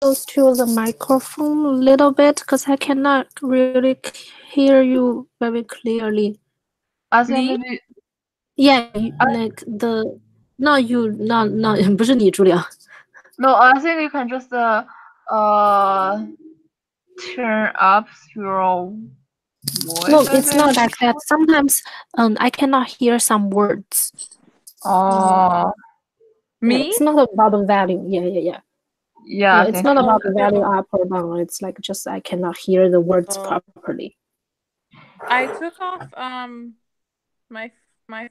close to the microphone a little bit because I cannot really hear you very clearly. I think maybe. Yeah, like the not you, not 不是你，茱莉亚。No, I think you can just turn up your voice. No, it's not like that. Sometimes I cannot hear some words. Oh. Yeah, it's not about the value. Yeah, it's not about the value up or down. It's like just I cannot hear the words properly. I took off my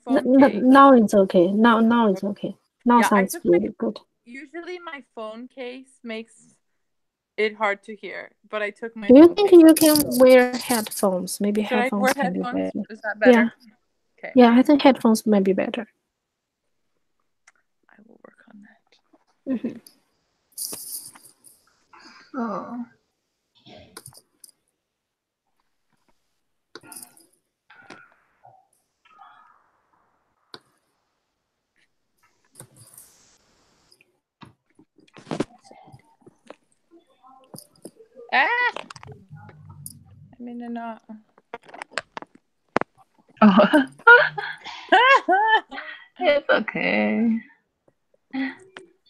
phone case. Now it's okay. Now it's okay. Now sounds really good. Usually my phone case makes it hard to hear, but I took my. Do you think you can wear headphones? Maybe headphones can be better. Is that better? Yeah. Okay. Yeah, I think headphones might be better. I will work on that. Mm-hmm. Oh. I'm in a knot. Oh. It's okay.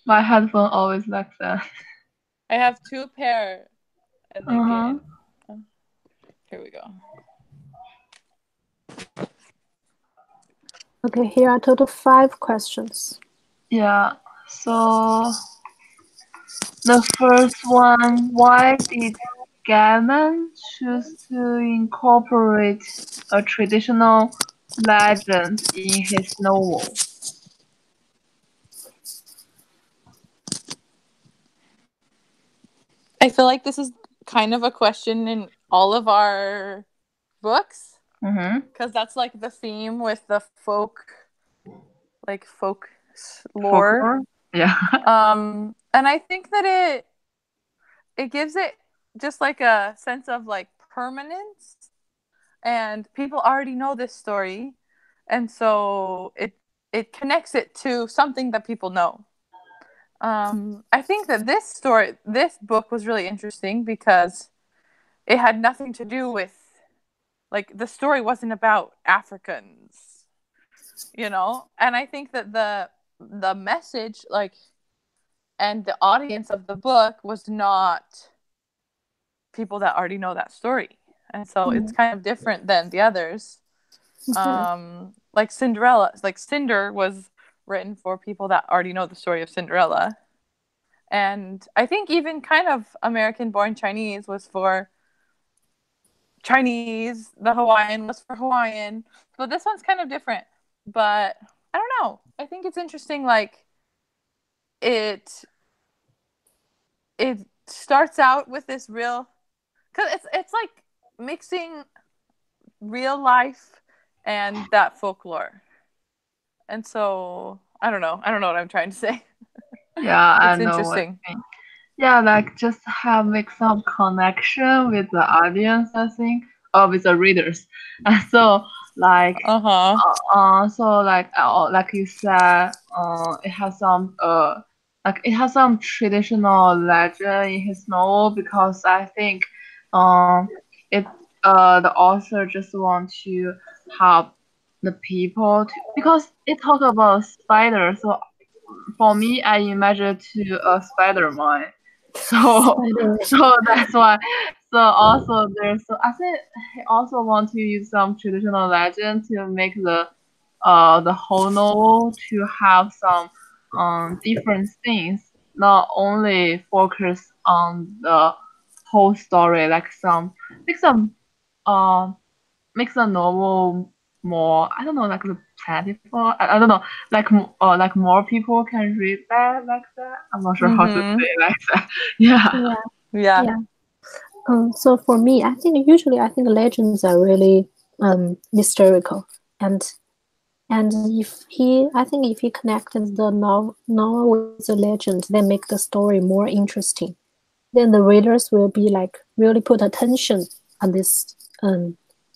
My headphone always like that. I have 2 pair. And again. Here we go. Okay, here are total 5 questions. Yeah. So the first one, why did Gaiman choose to incorporate a traditional legend in his novel? I feel like this is kind of a question in all of our books. Because that's like the theme with the folk lore. Yeah. And I think that it gives it just like a sense of like permanence, and people already know this story, and so it connects it to something that people know. I think that this book was really interesting because it had nothing to do with, like, the story wasn't about Africans, and I think that the message, like, and the audience of the book was not people that already know that story, and so it's kind of different than the others. Like Cinderella, like Cinder was written for people that already know the story of Cinderella, and I think even kind of American Born Chinese was for Chinese, the Hawaiian was for Hawaiian, but this one's kind of different. But I don't know, I think it's interesting, like it starts out with this real, because it's like mixing real life and that folklore, and so I don't know what I'm trying to say. Yeah, it's I know interesting. Yeah, like just make some connection with the audience, I think, or with the readers. And so like like you said, it has some traditional legend in his novel, because I think it the author just want to help the people to, because it talk about spiders. So for me, I imagine to a Spider-Man. So that's why. So also I think he also want to use some traditional legend to make the whole novel to have some different things, not only focus on the whole story, like uh make the novel more, I don't know, like the plentiful. I don't know, like more people can read that like that. I'm not sure how to say it like that. Yeah. So for me, I think usually legends are really mystical, and if he connected the novel with the legend, then make the story more interesting. Then the readers will be like really put attention on this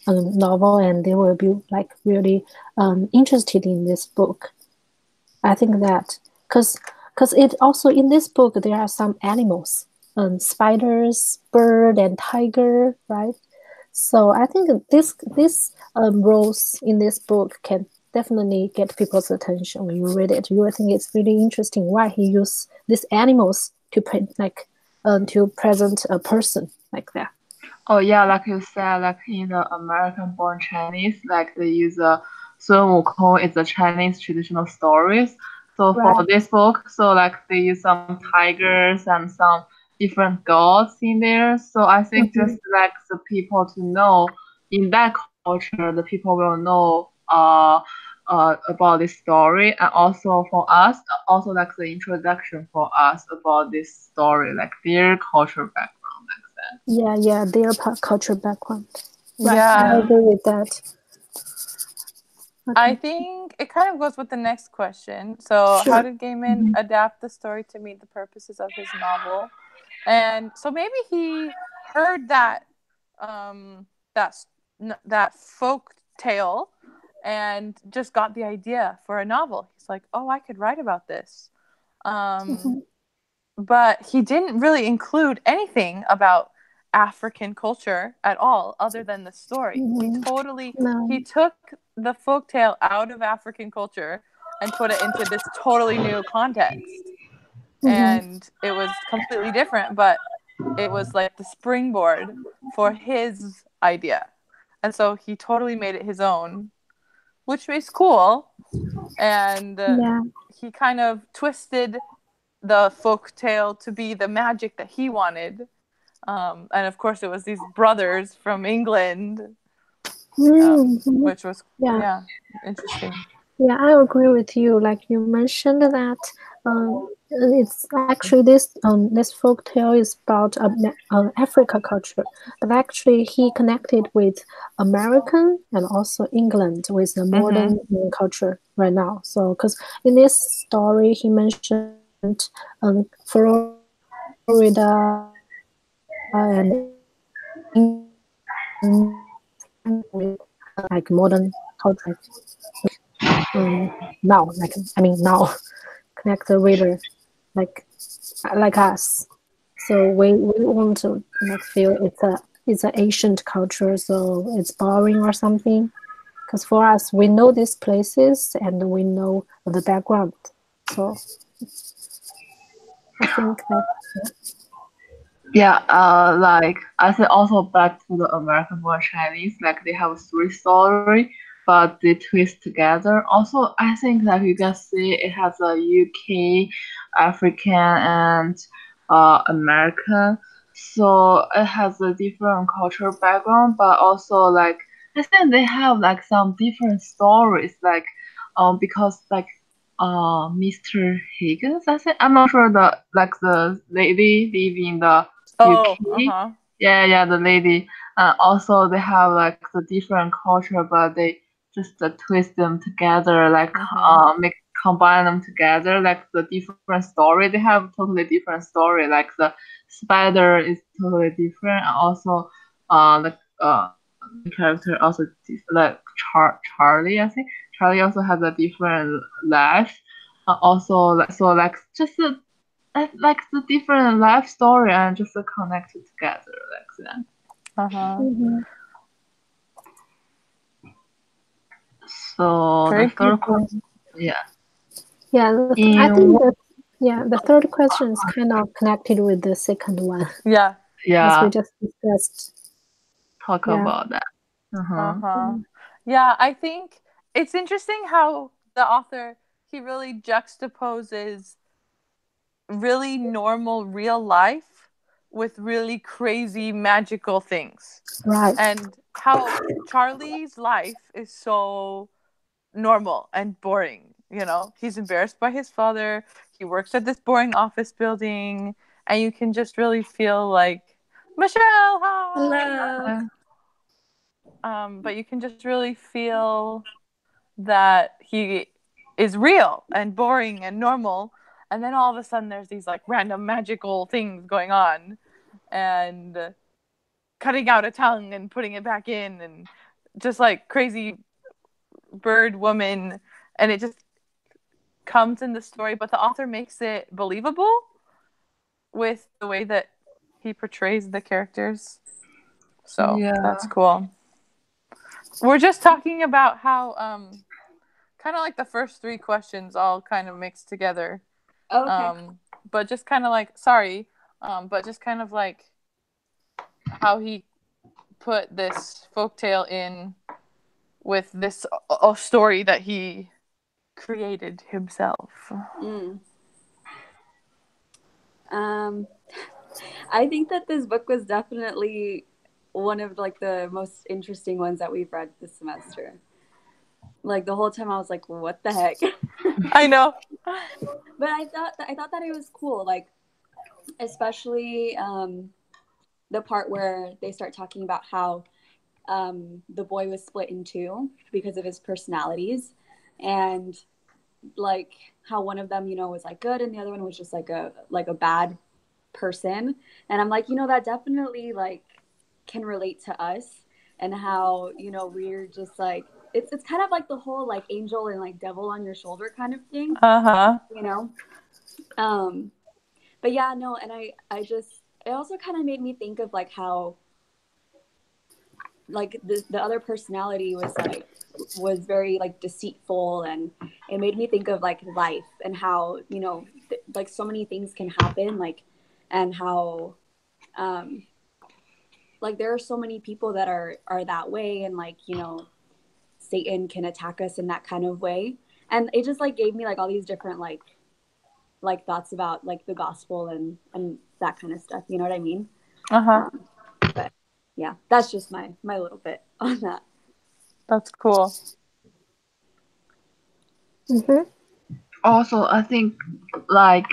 novel, and they will be like really interested in this book. I think that because it also in this book there are some animals, spiders, bird, and tiger, right? So I think this roles in this book can definitely get people's attention when you read it. You will think it's really interesting why he used these animals to to present a person like that. Oh yeah, like you said, like in the American-born Chinese, like they use Sun Wukong is the Chinese traditional stories. So for Right. this book, so like they use some tigers and some different gods in there. So I think just Mhm. like the people to know in that culture, the people will know about this story, and also for us, also like the introduction for us about this story, like their cultural background, like that. Yeah, their cultural background. Right, I Yeah. Yeah. agree with that. I Okay, think it kind of goes with the next question. So, how sure. did Gaiman Mhm. adapt the story to meet the purposes of his novel? And so maybe he heard um, that that folk tale and just got the idea for a novel. He's like, "Oh, I could write about this." Um, Mhm. but he didn't really include anything about African culture at all other than the story. Mhm. He No. took the folktale out of African culture and put it into this totally new context. Mhm. And it was completely different, but it was like the springboard for his idea. And so he totally made it his own, which is cool. And Yeah. he kind of twisted the folk tale to be the magic that he wanted. And of course, it was these brothers from England, Mhm. which was, Yeah. yeah, interesting. Yeah, I agree with you. Like you mentioned that it's actually this folk tale is about Africa culture, but actually he connected with American and also England with the Mm-hmm. modern culture right now. So, because in this story he mentioned Florida and England with like modern culture now like I mean now connect the reader like us, so we want to like feel it's a ancient culture, so it's boring or something, because for us we know these places and we know the background, so I think that Yeah, like I said, also back to the American born Chinese, like they have three story, but they twist together. Also, I think that you can see it has a UK, African, and American. So it has a different cultural background, but also like I think they have like some different stories, like because like Mr. Higgins, I think I'm not sure the like the lady live in the Oh, UK. uh-huh. Yeah, the lady. Also, they have like the different culture, but they just twist them together, like Mm-hmm. make combine them together, like the different story. They have totally different story. Like the spider is totally different. And also, the main character also like Charlie. I think Charlie also has a different life. Also, like just like the different life story and just connected together like that. Uh-huh. mhm. So the Very third cool. question, yeah, Yeah, I in think what, that yeah the third question is kind of connected with the second one Yeah. as we yeah, just discussed. talk Yeah. about that. Uh-huh. Uh-huh. Mm. Yeah, I think it's interesting how the author he really juxtaposes really normal real life with really crazy magical things. Right. And how Charlie's life is so normal and boring. You know, he's embarrassed by his father. He works at this boring office building, and you can just really feel like Michelle, hi. Hello. But you can just really feel that he is real and boring and normal, and then all of a sudden there's these like random magical things going on, and cutting out a tongue and putting it back in, and just like crazy bird woman, and it just comes in the story, but the author makes it believable with the way that he portrays the characters. So Yeah. that's cool. We're just talking about how kind of like the first three questions all kind of mixed together. Okay. But just kind of like but just kind of like how he put this folktale in with this story that he created himself. I think that this book was definitely one of like the most interesting ones that we've read this semester. Like the whole time I was like, what the heck? I know. But I thought that it was cool, like especially the part where they start talking about how the boy was split in two because of his personalities, and like how one of them, you know, was like good and the other one was just like a bad person. And I'm like, you know, that definitely like can relate to us, and how, you know, we're just like it's kind of like the whole like angel and like devil on your shoulder kind of thing, you know. But yeah, no, and I just, it also kind of made me think of like how like the other personality was very like deceitful, and it made me think of like life and how, you know, like so many things can happen, like, and how like there are so many people that are that way, and like, you know, Satan can attack us in that kind of way. And it just like gave me like all these different like thoughts about like the gospel and that kind of stuff, you know what I mean? But yeah, that's just my little bit on that. That's cool. Also, I think like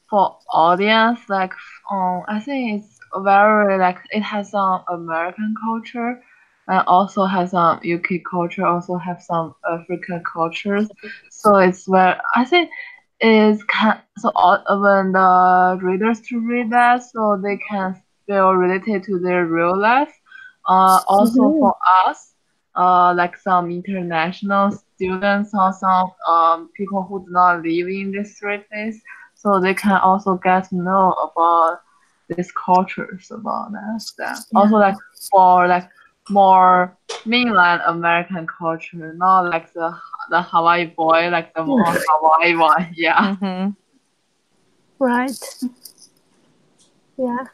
for audience, like I think it's very like it has some American culture, and also has some UK culture, also have some African cultures. So it's where I think is can so when the readers to read that, so they can feel related to their real life. Also for us, like some international students or some people who do not live in this cities, so they can also get to know about these cultures about that. Also like for like more mainland American culture, not like the Hawaii boy, like the more Hawaii one. Yeah. Right. Yeah.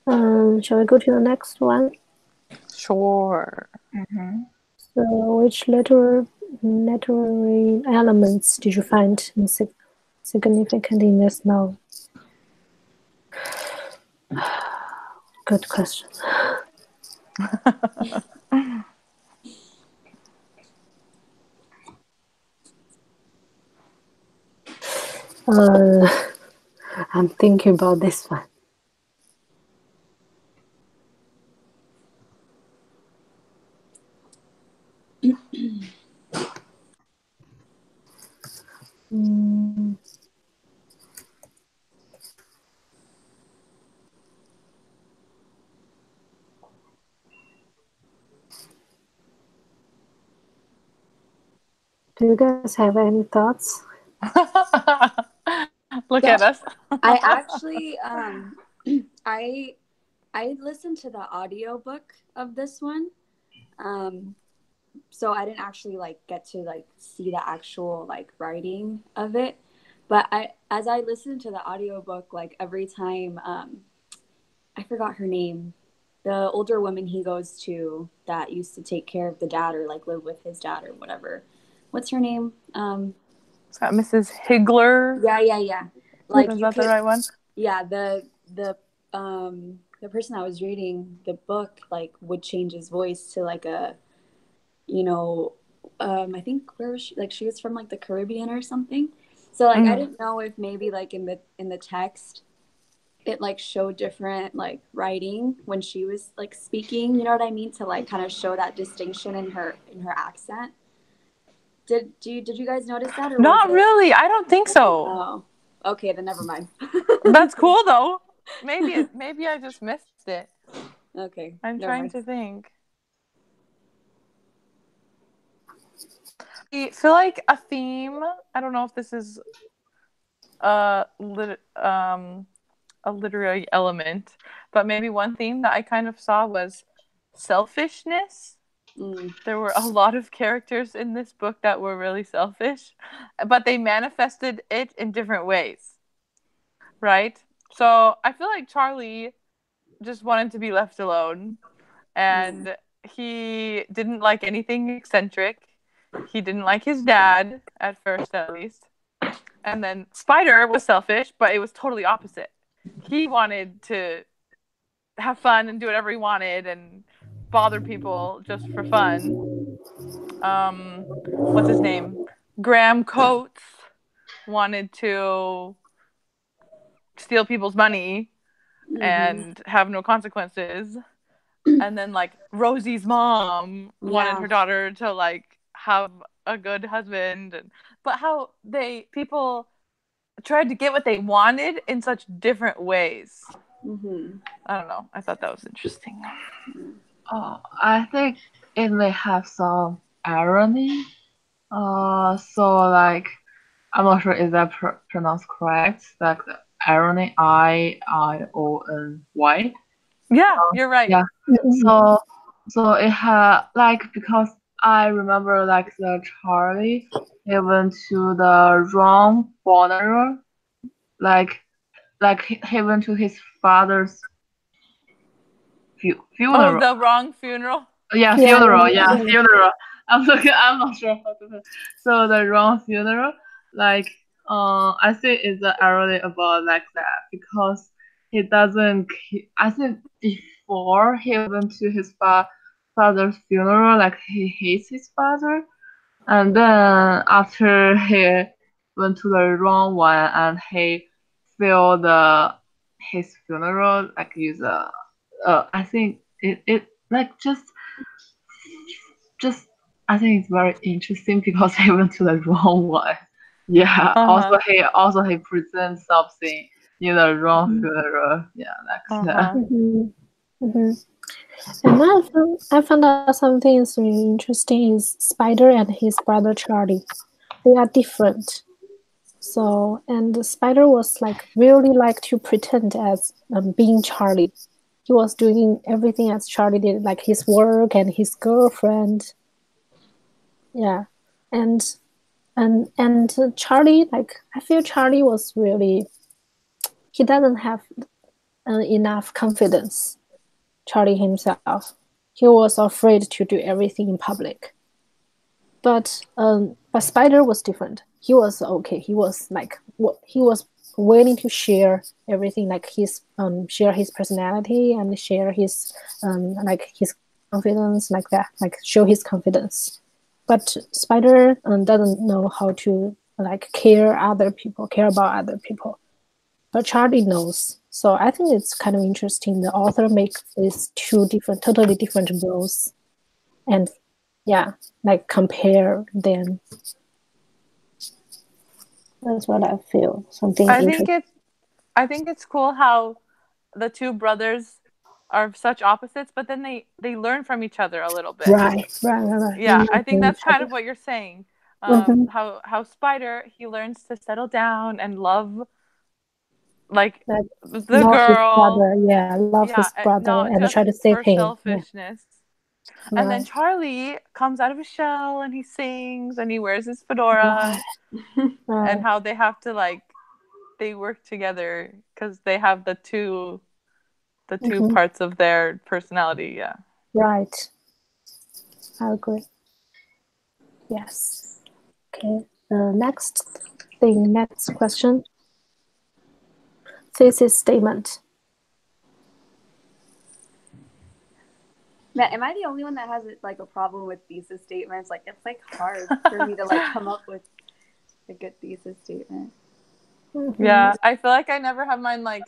Shall we go to the next one? Sure. So, which literary elements did you find significant in this novel? Good question. I'm thinking about this one. Do you guys have any thoughts? Look at us. I actually I listened to the audiobook of this one. So I didn't actually like get to like see the actual like writing of it. But as I listened to the audiobook, like every time I forgot her name, the older woman he goes to that used to take care of the dad or like live with his dad or whatever. What's her name? Is that Mrs. Higgler? Yeah. Like is that the right one? Yeah, the person I was reading the book like would change his voice to like a, you know, I think where was she, like she was from like the Caribbean or something. So like I didn't know if maybe like in the text it like showed different like writing when she was like speaking, you know what I mean, to like kind of show that distinction in her accent. Did you guys notice that, or Not really. I don't think so. Oh, okay, then never mind. That's cool though. Maybe I just missed it. Okay, I'm trying to think. I feel like a theme. I don't know if this is a a literary element, but maybe one theme that I kind of saw was selfishness. There were a lot of characters in this book that were really selfish, but they manifested it in different ways, right? So I feel like Charlie just wanted to be left alone, and he didn't like anything eccentric. He didn't like his dad, at first at least. And then Spider was selfish, but it was totally opposite. He wanted to have fun and do whatever he wanted and bother people just for fun. What's his name? Graham Coates wanted to steal people's money and have no consequences. And then like Rosie's mom wanted her daughter to like have a good husband, but how people tried to get what they wanted in such different ways. I don't know. I thought that was interesting. I think it may have some irony. So like, I'm not sure is that pronounced correct. Like the irony, IIONY. Yeah, you're right. Yeah. So it had like, because I remember like the Charlie, he went to the wrong funeral, like he went to his father's funeral. Oh, the wrong funeral. Yeah, funeral. Yeah, funeral. I'm not sure how to say. So the wrong funeral, like, I think it's an irony about like that, because he doesn't. I think before he went to his father's funeral, like he hates his father, and then after he went to the wrong one and he feel his funeral, like use I think it like just I think it's very interesting because he went to the wrong one. Yeah. Also he presents something in the wrong funeral. Yeah, like that. And I found out something is really interesting is Spider and his brother Charlie. They are different. So, and the Spider was like really like to pretend as being Charlie. He was doing everything as Charlie did, like his work and his girlfriend. Yeah, and Charlie, like I feel Charlie was really, he doesn't have enough confidence. Charlie himself, he was afraid to do everything in public. But Spider was different. He was okay. He was like he was willing to share everything, like share his personality and share his like his confidence, like that, like show his confidence. But Spider doesn't know how to like care about other people. But Charlie knows. So I think it's kind of interesting. The author makes these two totally different roles, and yeah, like compare them. That's what I feel. Something interesting. I think it's cool how the two brothers are such opposites, but then they learn from each other a little bit. Right. Yeah, I think that's kind of what you're saying. How Spider, he learns to settle down and love like the girl. Love his brother and try to save him. Selfishness. Yeah. And then Charlie comes out of his shell and he sings and he wears his fedora. Right. And how they have to like they work together because they have the two parts of their personality. Yeah. Right. I agree. Yes. Okay. Next question. Thesis statement. Matt, am I the only one that has like a problem with thesis statements? Like it's like hard for me to like come up with a good thesis statement. Yeah, I feel like I never have mine like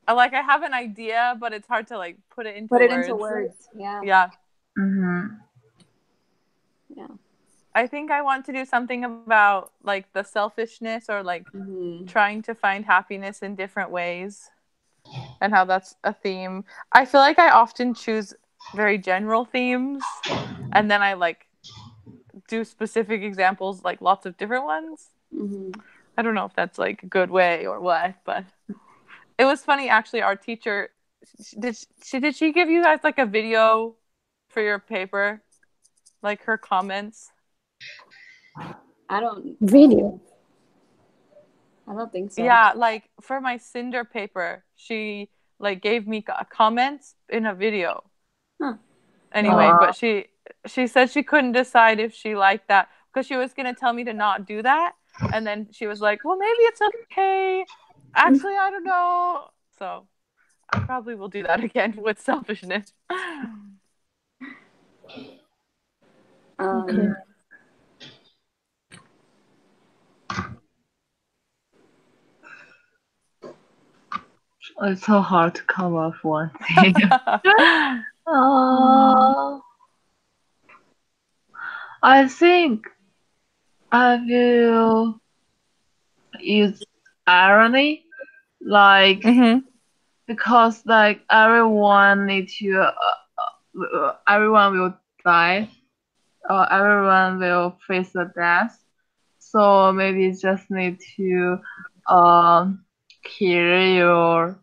I have an idea, but it's hard to like put it into words. Yeah. Yeah. Yeah. I think I want to do something about like the selfishness or like trying to find happiness in different ways and how that's a theme. I feel like I often choose very general themes and then I like do specific examples, like lots of different ones. I don't know if that's like a good way or what, but it was funny actually. Our teacher did she give you guys like a video for your paper, like her comments? I don't Video. think so. Yeah, like for my Cinder paper, she like gave me comments in a video. Huh. Anyway, but she said she couldn't decide if she liked that because she was gonna tell me to not do that, and then she was like, "Well, maybe it's okay. Actually, I don't know." So I probably will do that again with selfishness. Okay. It's so hard to come up with one thing. Uh, I think I will use irony, like Mm-hmm. because like everyone need to, everyone will die, or everyone will face a death. So maybe you just need to, kill your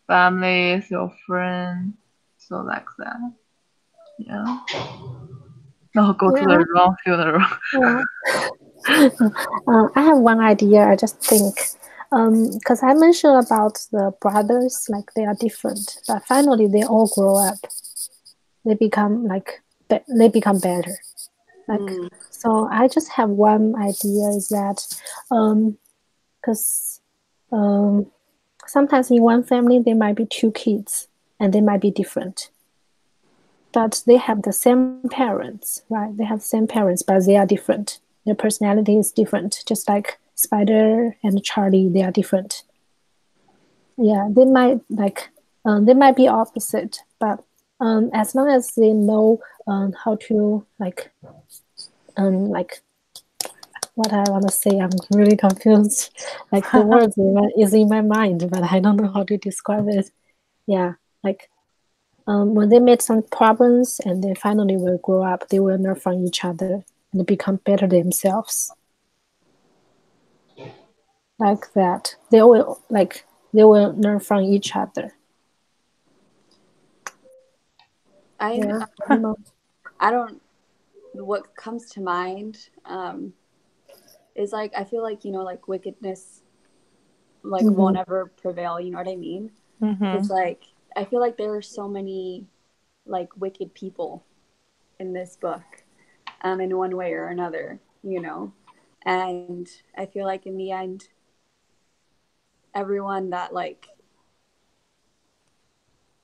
families, your friends, so like that. Yeah. Not go to Yeah. the wrong funeral. I have one idea. I just think, because I mentioned about the brothers, like they are different, but finally they all grow up. They become like they become better. Like so, I just have one idea is that, because sometimes in one family there might be two kids and they might be different, but they have the same parents, right? They have the same parents, but they are different. Their personality is different, just like Spider and Charlie, they are different. Yeah, they might they might be opposite, but as long as they know how to like what I want to say, I'm really confused. Like the words is in my mind, but I don't know how to describe it. Yeah, like when they meet some problems and they finally will grow up, they will learn from each other and become better themselves. Like that, they will learn from each other. Yeah, I don't know. I don't. What comes to mind is like I feel like like wickedness like won't ever prevail. You know what I mean? It's like I feel like there are so many like wicked people in this book, in one way or another. And I feel like in the end, everyone that like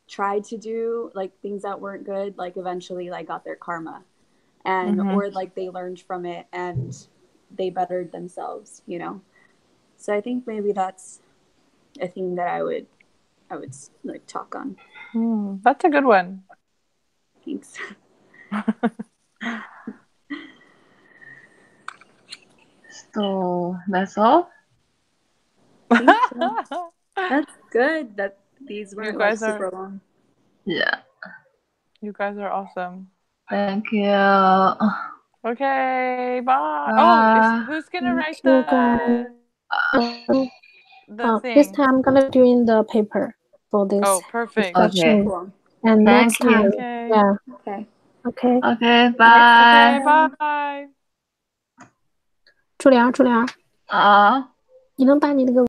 tried to do like things that weren't good, like eventually like got their karma, and or like they learned from it and they bettered themselves. So I think maybe that's a theme that I would like talk on. That's a good one. Thanks. So that's all. Think so. That's good. That these weren't like guys super long. Yeah. You guys are awesome. Thank you. Okay, bye. Who's gonna write Thank you guys. the This thing? time I'm gonna do in the paper for this Oh, perfect. Okay. discussion. Cool. And next Thank you. time, Okay. yeah, Okay. okay. Okay. Okay, Bye. bye. 朱良，啊。你能把你那个